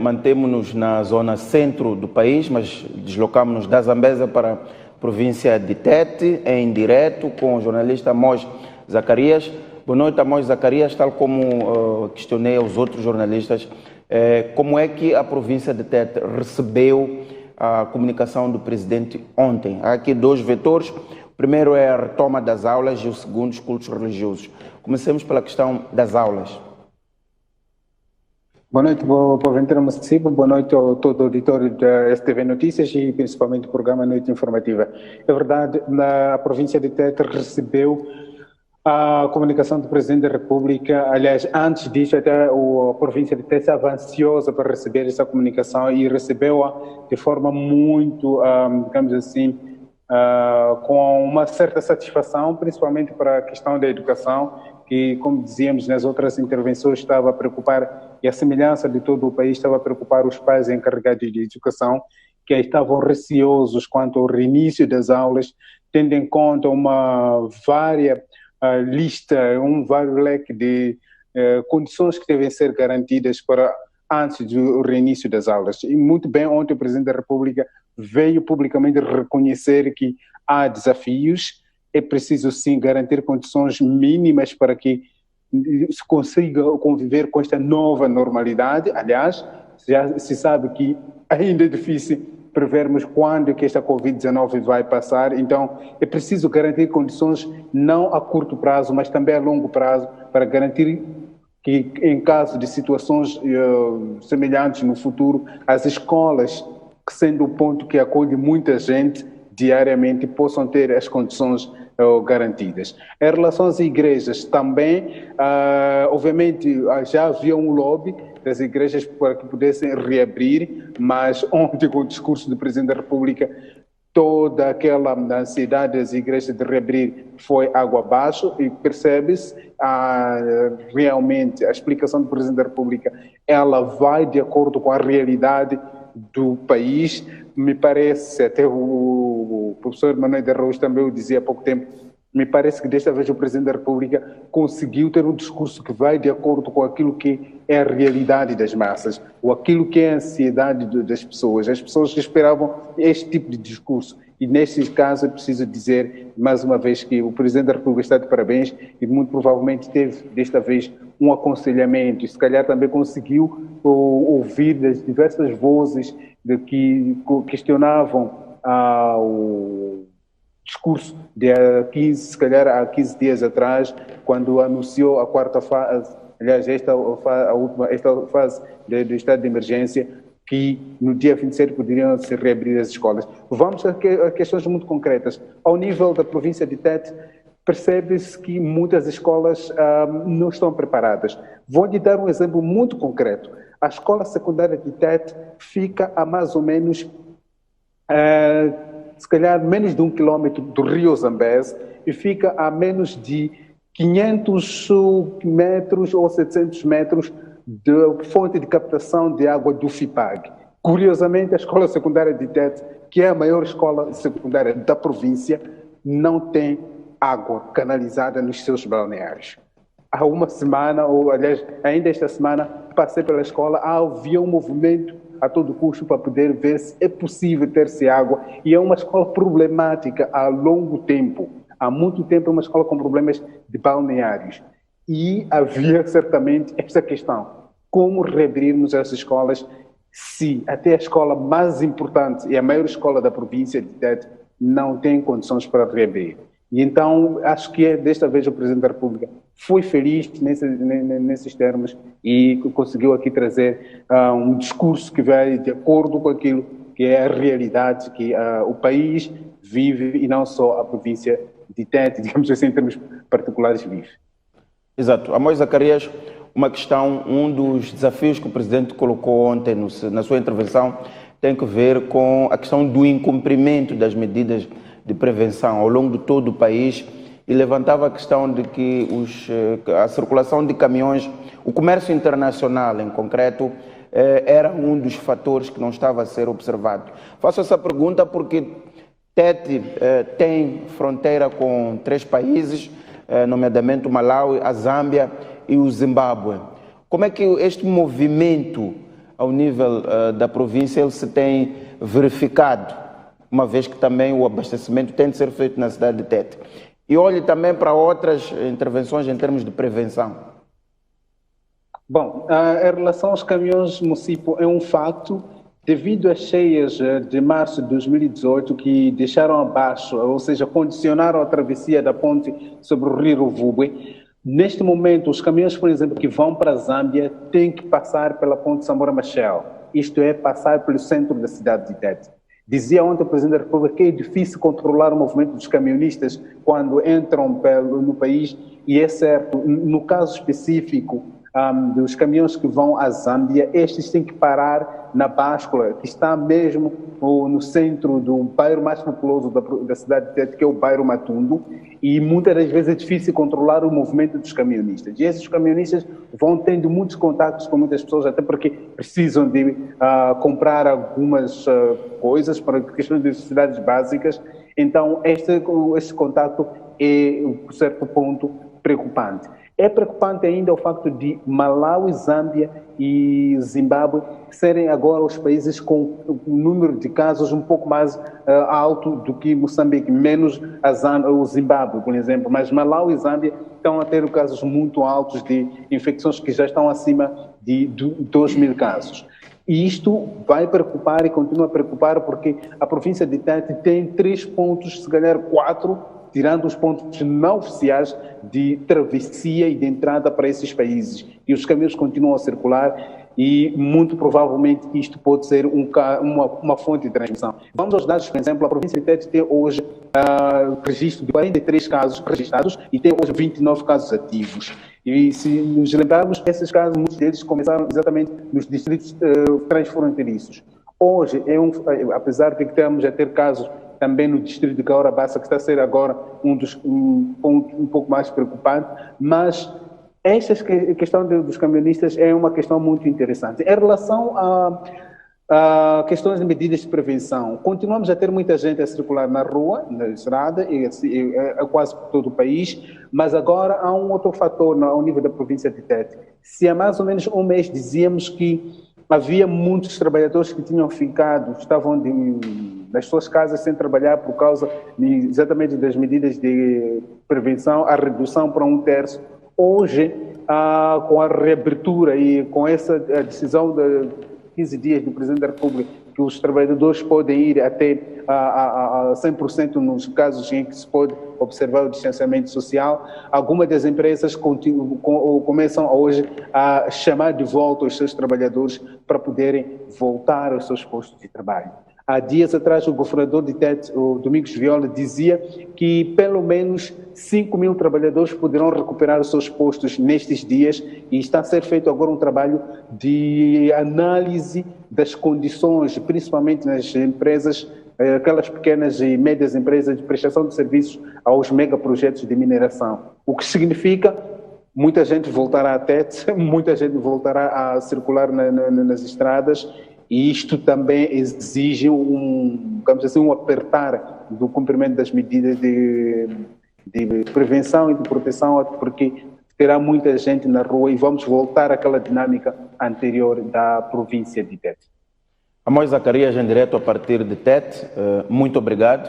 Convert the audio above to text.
mantemos-nos na zona centro do país, mas deslocamos-nos da Zambésia para a província de Tete, em direto com o jornalista Amós Zacarias. Boa noite, Amós Zacarias. Tal como questionei aos outros jornalistas, como é que a província de Tete recebeu a comunicação do presidente ontem? Há aqui dois vetores. O primeiro é a retoma das aulas e o segundo, os cultos religiosos. Comecemos pela questão das aulas. Boa noite, Boaventura Macibo. Boa noite a todo o auditório da STV Notícias e principalmente do programa Noite Informativa. É verdade, a província de Tete recebeu a comunicação do Presidente da República. Aliás, antes disso, até a província de Tete estava ansiosa para receber essa comunicação e recebeu-a de forma muito, digamos assim, com uma certa satisfação, principalmente para a questão da educação, que, como dizíamos nas outras intervenções, estava a preocupar, e a semelhança de todo o país, estava a preocupar os pais encarregados de educação, que estavam receosos quanto ao reinício das aulas, tendo em conta uma lista, um vário leque de condições que devem ser garantidas para antes do reinício das aulas. E muito bem, ontem o Presidente da República veio publicamente reconhecer que há desafios, é preciso sim garantir condições mínimas para que se consiga conviver com esta nova normalidade. Aliás, já se sabe que ainda é difícil prevermos quando que esta Covid-19 vai passar, então é preciso garantir condições não a curto prazo, mas também a longo prazo, para garantir que em caso de situações semelhantes no futuro, as escolas, que sendo o ponto que acolhe muita gente diariamente, possam ter as condições garantidas. Em relação às igrejas também, obviamente já havia um lobby das igrejas para que pudessem reabrir, mas ontem com o discurso do Presidente da República, toda aquela ansiedade das igrejas de reabrir foi água abaixo e percebe-se realmente a explicação do Presidente da República, ela vai de acordo com a realidade do país. Me parece, até o professor Manuel de Araújo também o dizia há pouco tempo, me parece que desta vez o Presidente da República conseguiu ter um discurso que vai de acordo com aquilo que é a realidade das massas, ou aquilo que é a ansiedade das pessoas. As pessoas que esperavam este tipo de discurso. E neste caso é preciso dizer, mais uma vez, que o Presidente da República está de parabéns e muito provavelmente teve, desta vez, um aconselhamento e se calhar também conseguiu ouvir das diversas vozes que questionavam o discurso de se calhar há 15 dias atrás, quando anunciou a quarta fase, aliás, esta fase do estado de emergência, que no dia 27 poderiam se reabrir as escolas. Vamos a questões muito concretas. Ao nível da província de Tete, percebe-se que muitas escolas não estão preparadas. Vou lhe dar um exemplo muito concreto. A escola secundária de Tete fica a mais ou menos, se calhar, menos de 1 quilômetro do Rio Zambésia e fica a menos de 500 metros ou 700 metros da fonte de captação de água do FIPAG. Curiosamente, a escola secundária de Tete, que é a maior escola secundária da província, não tem água canalizada nos seus balneários. Há uma semana, ou aliás, ainda esta semana, passei pela escola, havia um movimento a todo custo para poder ver se é possível ter-se água, e é uma escola problemática há longo tempo. Há muito tempo é uma escola com problemas de balneários. E havia certamente esta questão: como reabrirmos as escolas se até a escola mais importante e a maior escola da província de Tete não tem condições para reabrir? E então, acho que desta vez o Presidente da República foi feliz nesses termos e conseguiu aqui trazer um discurso que vai de acordo com aquilo que é a realidade que o país vive e não só a província de Tete, digamos assim, em termos particulares, vive. Exato. Amós Zacarias, uma questão, um dos desafios que o Presidente colocou ontem na sua intervenção tem que ver com a questão do incumprimento das medidas de prevenção ao longo de todo o país e levantava a questão de que a circulação de caminhões, o comércio internacional em concreto, era um dos fatores que não estava a ser observado. Faço essa pergunta porque Tete tem fronteira com 3 países, nomeadamente o Malawi, a Zâmbia e o Zimbábue. Como é que este movimento ao nível da província ele se tem verificado, uma vez que também o abastecimento tem de ser feito na cidade de Tete. E olhe também para outras intervenções em termos de prevenção. Bom, em relação aos caminhões municipais, é um facto, devido às cheias de março de 2018 que deixaram abaixo, ou seja, condicionaram a travessia da ponte sobre o rio Rovube. Neste momento, os caminhões, por exemplo, que vão para a Zâmbia têm que passar pela ponte Samora Machel, isto é, passar pelo centro da cidade de Tete. Dizia ontem o Presidente da República que é difícil controlar o movimento dos caminhonistas quando entram no país, e é certo, no caso específico dos caminhões que vão à Zâmbia, estes têm que parar na báscula, que está mesmo no centro do bairro mais populoso da cidade de Tete, que é o bairro Matundo, e muitas das vezes é difícil controlar o movimento dos caminhonistas. E esses caminhonistas vão tendo muitos contatos com muitas pessoas, até porque precisam de comprar algumas coisas para questões de necessidades básicas. Então, este contato é, por certo ponto, preocupante. É preocupante ainda o facto de Malawi, Zâmbia e Zimbábue serem agora os países com um número de casos um pouco mais alto do que Moçambique, menos o Zimbábue, por exemplo. Mas Malawi e Zâmbia estão a ter casos muito altos de infecções que já estão acima de 2.000 casos. E isto vai preocupar e continua a preocupar porque a província de Tete tem 3 pontos, se calhar 4, tirando os pontos não oficiais de travessia e de entrada para esses países. E os caminhos continuam a circular e muito provavelmente isto pode ser uma fonte de transmissão. Vamos aos dados, por exemplo, a província de Tete tem hoje registro de 43 casos registrados e tem hoje 29 casos ativos. E se nos lembrarmos, esses casos, muitos deles começaram exatamente nos distritos transfronteiriços. Hoje, apesar de que estamos a ter casos também no distrito de Caorabassa, que está a ser agora um ponto um pouco mais preocupante, mas esta questão dos caminhonistas é uma questão muito interessante. Em relação a questões de medidas de prevenção, continuamos a ter muita gente a circular na rua, na estrada, quase por todo o país, mas agora há um outro fator ao nível da província de Tete. Se há mais ou menos um mês dizíamos que havia muitos trabalhadores que tinham ficado, estavam nas suas casas sem trabalhar por causa exatamente das medidas de prevenção, a redução para 1/3. Hoje, com a reabertura e com essa decisão de 15 dias do Presidente da República, que os trabalhadores podem ir até a 100% nos casos em que se pode observar o distanciamento social, algumas das empresas começam hoje a chamar de volta os seus trabalhadores para poderem voltar aos seus postos de trabalho. Há dias atrás, o governador de Tete, o Domingos Viola, dizia que pelo menos 5.000 trabalhadores poderão recuperar os seus postos nestes dias e está a ser feito agora um trabalho de análise das condições, principalmente nas empresas, aquelas pequenas e médias empresas de prestação de serviços aos megaprojetos de mineração. O que significa muita gente voltará a Tete, muita gente voltará a circular nas estradas. E isto também exige digamos assim, um apertar do cumprimento das medidas de prevenção e de proteção, porque terá muita gente na rua e vamos voltar àquela dinâmica anterior da província de Tete. Amós Zacarias, em direto a partir de Tete, muito obrigado.